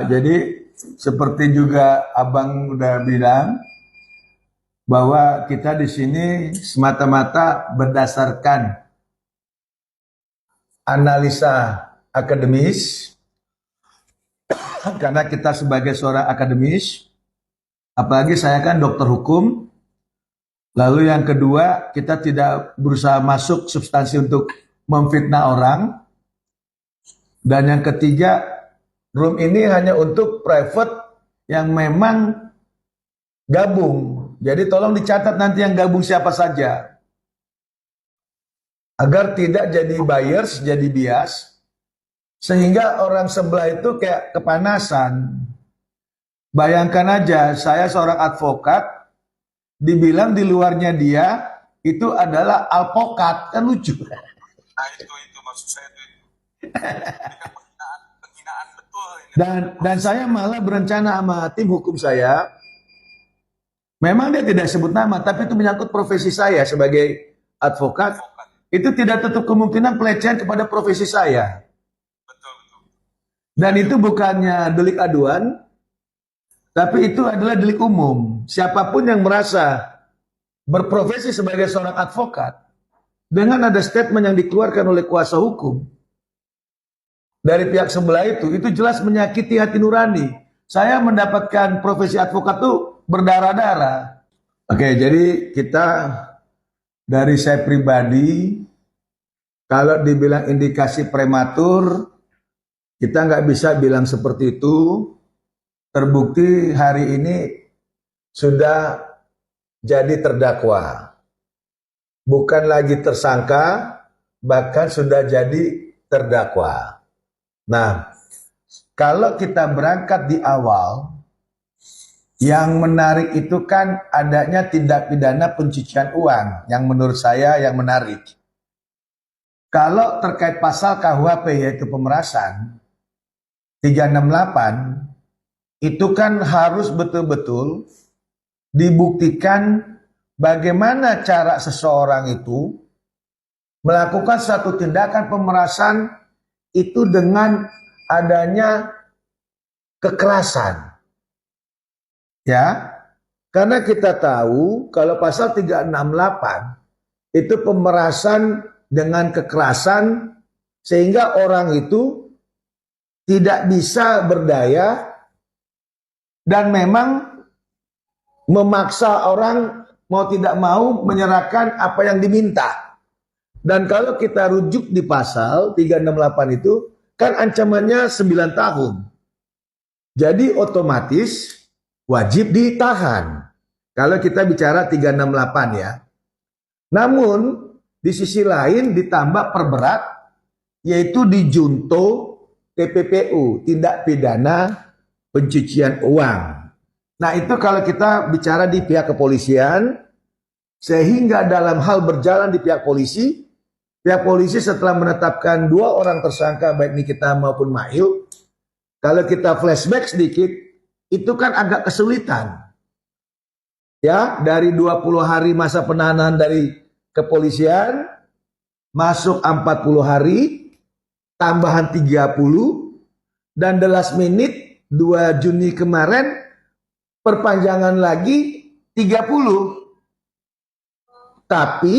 Jadi seperti juga Abang udah bilang bahwa kita di sini semata-mata berdasarkan analisa akademis, karena kita sebagai seorang akademis, apalagi saya kan dokter hukum. Lalu yang kedua, kita tidak berusaha masuk substansi untuk memfitnah orang. Dan yang ketiga, room ini hanya untuk private yang memang gabung. Jadi tolong dicatat nanti yang gabung siapa saja. Agar tidak jadi bias, jadi bias. Sehingga orang sebelah itu kayak kepanasan. Bayangkan aja, saya seorang advokat, dibilang di luarnya dia itu adalah alpokat, kan lucu. Nah itu maksud saya itu. Penghinaan betul ini. Dan saya malah berencana sama tim hukum saya, memang dia tidak sebut nama, tapi itu menyangkut profesi saya sebagai advokat. Itu tidak tutup kemungkinan pelecehan kepada profesi saya. Betul. Dan itu bukannya delik aduan, tapi itu adalah delik umum. Siapapun yang merasa berprofesi sebagai seorang advokat, dengan ada statement yang dikeluarkan oleh kuasa hukum dari pihak sebelah itu jelas menyakiti hati nurani. Saya mendapatkan profesi advokat itu berdarah-darah. Oke, jadi kita dari saya pribadi, kalau dibilang indikasi prematur, kita nggak bisa bilang seperti itu. Terbukti hari ini sudah jadi terdakwa. Bukan lagi tersangka, bahkan sudah jadi terdakwa. Nah, kalau kita berangkat di awal, yang menarik itu kan adanya tindak pidana pencucian uang, yang menurut saya yang menarik. Kalau terkait pasal KUHP yaitu pemerasan 368, itu kan harus betul-betul dibuktikan bagaimana cara seseorang itu melakukan satu tindakan pemerasan itu dengan adanya kekerasan. Ya, karena kita tahu kalau pasal 368 itu pemerasan dengan kekerasan sehingga orang itu tidak bisa berdaya dan memang memaksa orang mau tidak mau menyerahkan apa yang diminta. Dan kalau kita rujuk di pasal 368 itu kan ancamannya 9 tahun. Jadi otomatis wajib ditahan. Kalau kita bicara 368 ya. Namun di sisi lain ditambah perberat yaitu di junto TPPU, tindak pidana pencucian uang. Nah itu kalau kita bicara di pihak kepolisian, sehingga dalam hal berjalan di pihak polisi setelah menetapkan 2 orang tersangka baik Nikita maupun Mail, kalau kita flashback sedikit, itu kan agak kesulitan. Ya, dari 20 hari masa penahanan dari kepolisian, masuk 40 hari, tambahan 30, dan the last minute 2 Juni kemarin perpanjangan lagi 30. Tapi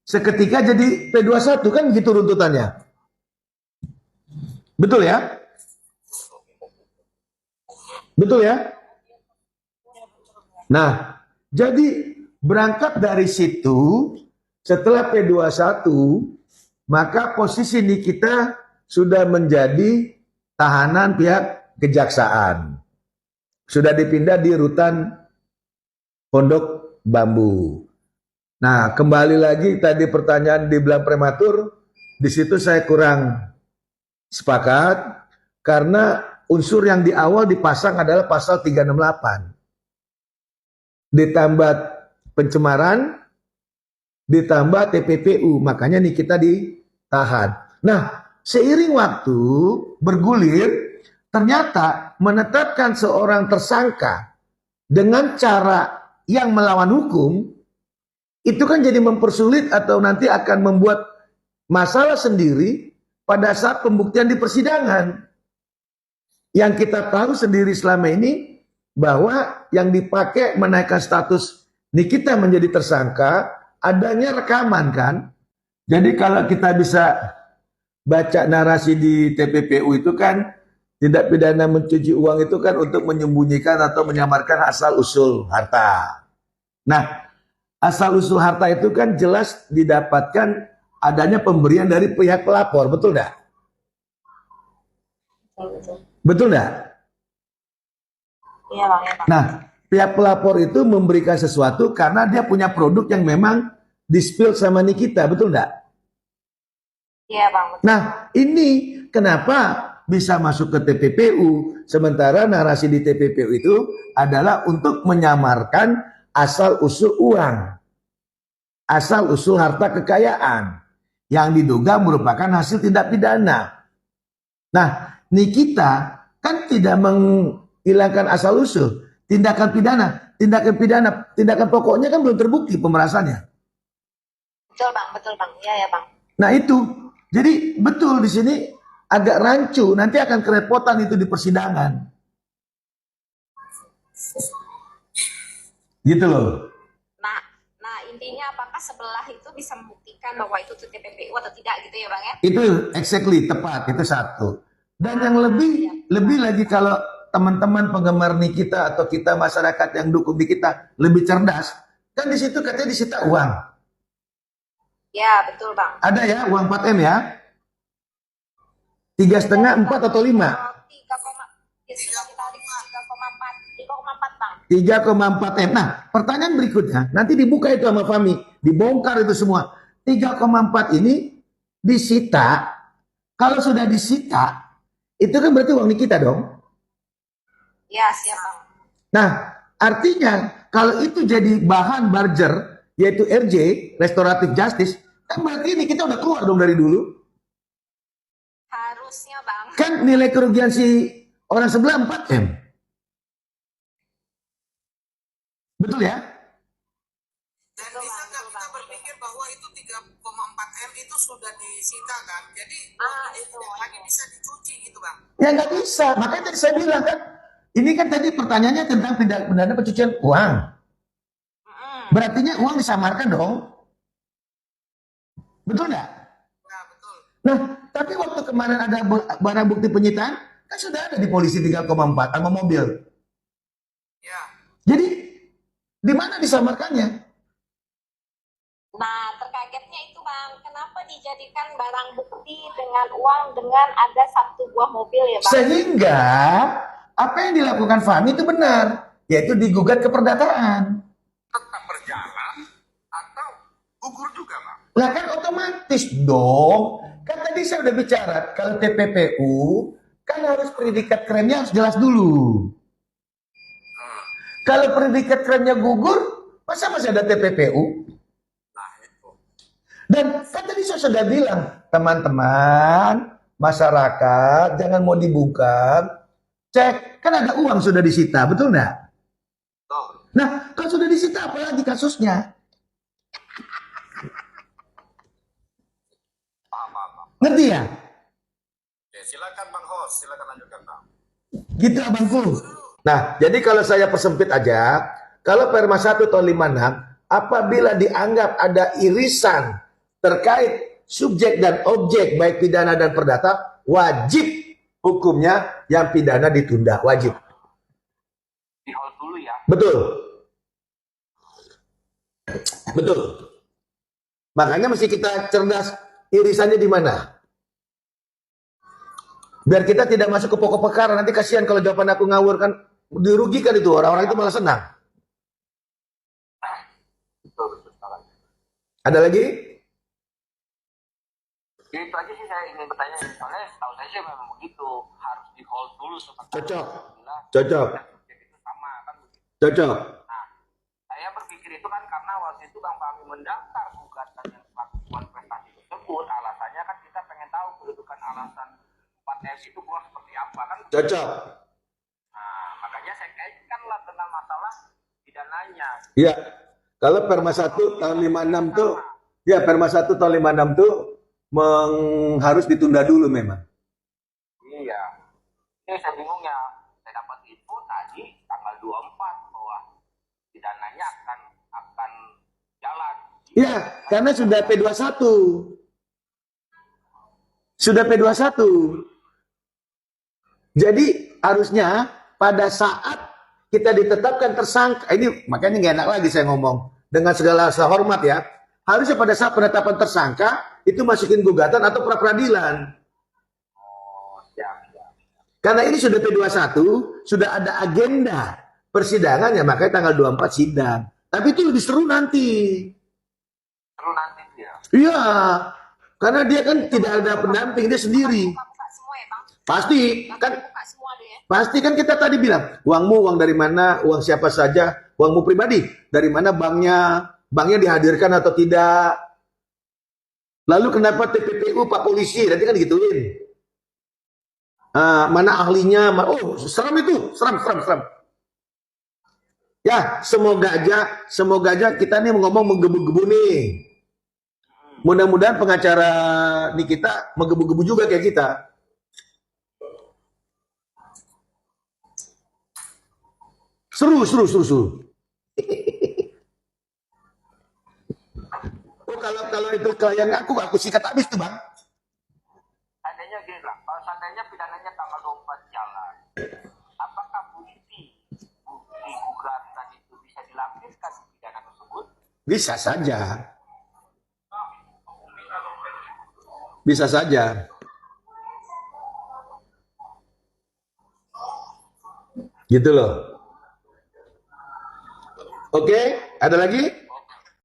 seketika jadi P21 kan gitu runtutannya. Betul ya? Betul ya? Nah, jadi berangkat dari situ setelah P21 maka posisi Nikita sudah menjadi tahanan pihak kejaksaan. Sudah dipindah di rutan Pondok Bambu. Nah, kembali lagi tadi pertanyaan dibilang prematur, di situ saya kurang sepakat karena unsur yang di awal dipasang adalah pasal 368. Ditambah pencemaran, ditambah TPPU, makanya Nikita ditahan. Nah, seiring waktu bergulir, ternyata menetapkan seorang tersangka dengan cara yang melawan hukum, itu kan jadi mempersulit atau nanti akan membuat masalah sendiri pada saat pembuktian di persidangan. Yang kita tahu sendiri selama ini bahwa yang dipakai menaikkan status Nikita menjadi tersangka adanya rekaman kan. Jadi kalau kita bisa baca narasi di TPPU itu kan tindak pidana mencuci uang itu kan untuk menyembunyikan atau menyamarkan asal usul harta. Nah, asal usul harta itu kan jelas didapatkan adanya pemberian dari pihak pelapor, betul enggak? Betul. Betul enggak? Iya bang, ya bang. Nah, pihak pelapor itu memberikan sesuatu karena dia punya produk yang memang di-spill sama Nikita, betul enggak? Iya bang, betul. Nah, ini kenapa bisa masuk ke TPPU, sementara narasi di TPPU itu adalah untuk menyamarkan asal usul uang, asal usul harta kekayaan yang diduga merupakan hasil tindak pidana. Nah, Nikita kan tidak menghilangkan asal usul tindakan pidana, tindakan pokoknya kan belum terbukti pemerasannya. Betul bang, iya ya bang. Nah itu, jadi betul di sini agak rancu, nanti akan kerepotan itu di persidangan. Gitu loh. Nah intinya apakah sebelah itu bisa membuktikan bahwa itu TPPU atau tidak gitu ya bang ya? Itu exactly tepat, itu satu. Dan yang lebih lagi kalau teman-teman penggemar Nikita atau kita masyarakat yang dukung Nikita lebih cerdas, kan di situ katanya disita uang. Ya betul bang. Ada ya uang 4M ya? 3,5, 4 atau 5? 3,4 M. Nah, pertanyaan berikutnya, nanti dibuka itu sama Fami, dibongkar itu semua. 3,4 ini disita. Kalau sudah disita, itu kan berarti uang Nikita dong. Ya siap bang. Nah, artinya kalau itu jadi bahan barger, yaitu RJ, Restoratif Justice, kan berarti ini kita udah keluar dong dari dulu. Harusnya bang. Kan nilai kerugian si orang sebelah 4M. Betul ya? Dan bisa nggak kita berpikir bahwa itu 3,4 M itu sudah disita kan? Jadi Itu lagi bisa dicuci gitu bang? Ya nggak bisa. Makanya tadi saya bilang kan, ini kan tadi pertanyaannya tentang tindak pidana pencucian uang. Berartinya uang disamarkan dong. Betul nggak? Ya betul. Nah, tapi waktu kemarin ada barang bukti penyitaan, kan sudah ada di polisi 3,4 sama mobil. Ya. Jadi, di mana disamarkannya? Nah terkagetnya itu bang, kenapa dijadikan barang bukti dengan uang dengan ada satu buah mobil ya bang? Sehingga, apa yang dilakukan Fahmi itu benar, yaitu digugat ke perdataan. Tetap berjalan atau gugur juga, Bang? Lah kan otomatis dong. Kan tadi saya udah bicara, kalau TPPU kan harus predikat krimnya harus jelas dulu. Kalau predikat krimnya gugur, masa masih ada TPPU? Nah, itu. Dan kan tadi saya sudah bilang, teman-teman, masyarakat, jangan mau dibuka, cek, kan ada uang sudah disita, betul nggak? Tuh. Nah, kalau sudah disita, apalagi kasusnya? Paham. Ngerti ya? Oke, silakan Bang Hos, silakan lanjutkan, Bang. Gitu abangku. Nah, jadi kalau saya persempit aja, kalau Perma 1 tahun 56, apabila dianggap ada irisan terkait subjek dan objek, baik pidana dan perdata, wajib hukumnya yang pidana ditunda, wajib. Di hold dulu ya. Betul. Betul. Makanya mesti kita cerdas, irisannya di mana? Biar kita tidak masuk ke pokok perkara. Nanti kasihan kalau jawaban aku ngawur kan, dirugikan itu orang-orang itu malah senang. Betul. Ada lagi? Ya itu aja sih saya ingin bertanya, soalnya tahu saya sih memang begitu, harus di hold dulu seperti Cocok. Alhamdulillah, Cocok. dan subjek itu sama kan begitu. Cocok. Nah, saya berpikir itu kan karena waktu itu Bang Fahmi mendaftar gugatan yang melakukan prestasi tersebut, alasannya kan kita pengen tahu kedudukan alasan 4M itu gua seperti apa kan. Cocok. Nah, makanya saya kaitkanlah dengan masalah pidananya. Iya. Kalau Perma 1 tahun 56 tuh, ya Perma 1 tahun 56 tuh harus ditunda dulu memang. Iya. Ini saya bingungnya, Ya, karena sudah P21. Sudah P21. Jadi harusnya pada saat kita ditetapkan tersangka, ini makanya nggak enak lagi saya ngomong dengan segala rasa hormat ya. Harusnya pada saat penetapan tersangka itu masukin gugatan atau pra peradilan. Karena ini sudah P21, sudah ada agenda persidangan ya, makanya tanggal 24 sidang. Tapi itu lebih seru nanti. Seru nanti dia. Iya, karena dia kan tidak ada pendamping, dia sendiri. Buka semua ya bang. Pasti kan, Buka semua deh ya. pasti kan kita tadi bilang, uang dari mana, uang siapa saja, uangmu pribadi, dari mana banknya dihadirkan atau tidak. Lalu kenapa TPPU Pak Polisi, nanti kan gituin. Mana ahlinya, oh seram itu, seram. Ya, semoga aja kita nih ngomong menggebu-gebu nih. Mudah-mudahan pengacara nih kita menggebu-gebu juga kayak kita. Seru. Oh, kalau itu klien aku sikat habis tuh bang. Seandainya gini lah, kalau seandainya pidananya tanggal 24 jalan, apakah bukti gugatan itu bisa dilampirkan di pidana tersebut? Bisa saja. Bisa saja. Gitu loh. Oke, ada lagi?